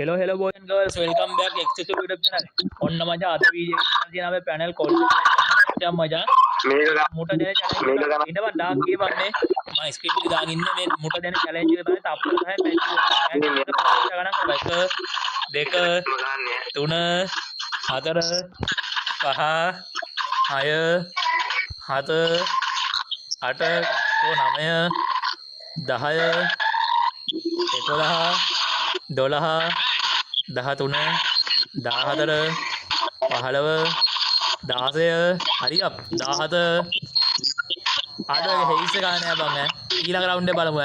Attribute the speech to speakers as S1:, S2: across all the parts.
S1: hello boys and girls, welcome back excessive YouTube channel. ඔන්න මචං අද වීඩියෝ එකක් තියෙන අපේ පැනල් කොල් මචං මුට දෙන චැලෙන්ජ් එක ඉඳපන් ඩාක් කියවන්නේ මම ස්ක්‍රීන් එකේ දාගෙන ඉන්නේ මේ මුට දෙන චැලෙන්ජ් එක තමයි තප්පර 10 මැච් එක ගණන් කරලා 1 2 3 4 5 6 7 8 9 10 11 12 13 14 15 16 හරි අප් 17 ආඩෝ හේයිස් එක ගන්න බං ඊළඟ රවුන්ඩ් එක බලමු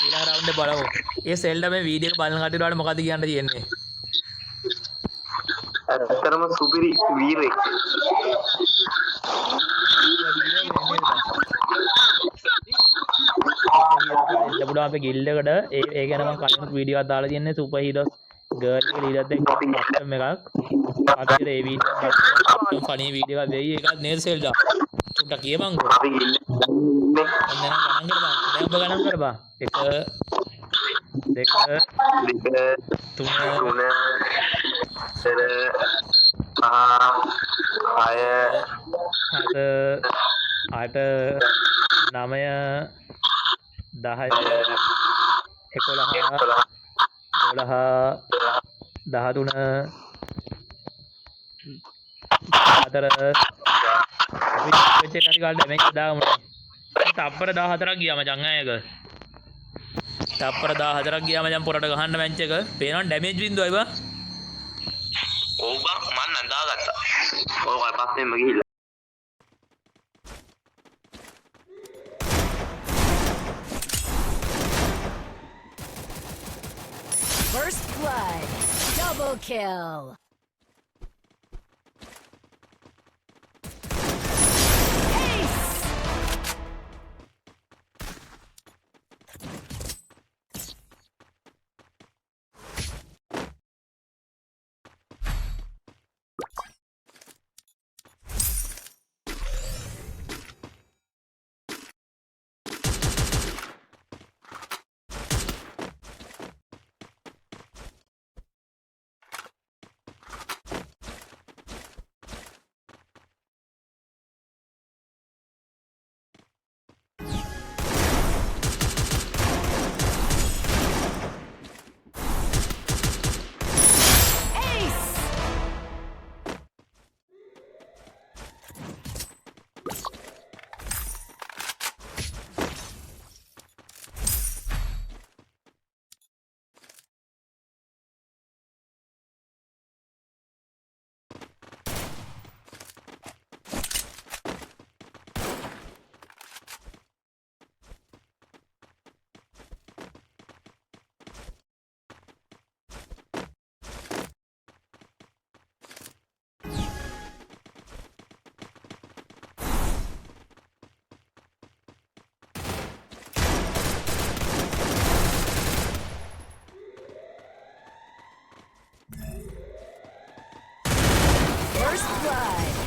S1: ඊළඟ රවුන්ඩ් එක බලමු ඒ සෙල්ඩා මේ වීඩියෝ එක බලන කට්ටියට වල මොකද කියන්න තියෙන්නේ
S2: ඇත්තටම සුපිරි වීරෙක්
S1: ලැබුණා අපේ ගිල්ඩ් එකට ඒ ගැන මම කලින් වීඩියෝ එකක් දාලා තියෙන්නේ සුපර් හීරෝස් ගර්ල් එක ලීඩර්ස් එක්ක කස්ටම් එකක් අද ඒ වීඩියෝ එක ෆනි වීඩියෝ එකක් දෙයි ඒකත් නේද සෙල්ඩා චුට්ටක් කියපන්කෝ
S2: අපි ගිල්ලේ
S1: ඔන්න නම් ගණන් කරපන් දැන් ඔබ ගණන් කරපන් 1 2 තප්පර 14ක් ගියා මචං අයක තප්පර 14ක් ගියා මචං පොරට ගහන්න මැච් එක පේනවා ඩැමේජ් වින්දෝයි බා
S2: ඔව් බං මම නම් දාගත්තා ඔය පස්සෙන්ම ගිහිල්ලා
S3: First blood, double kill. First blood.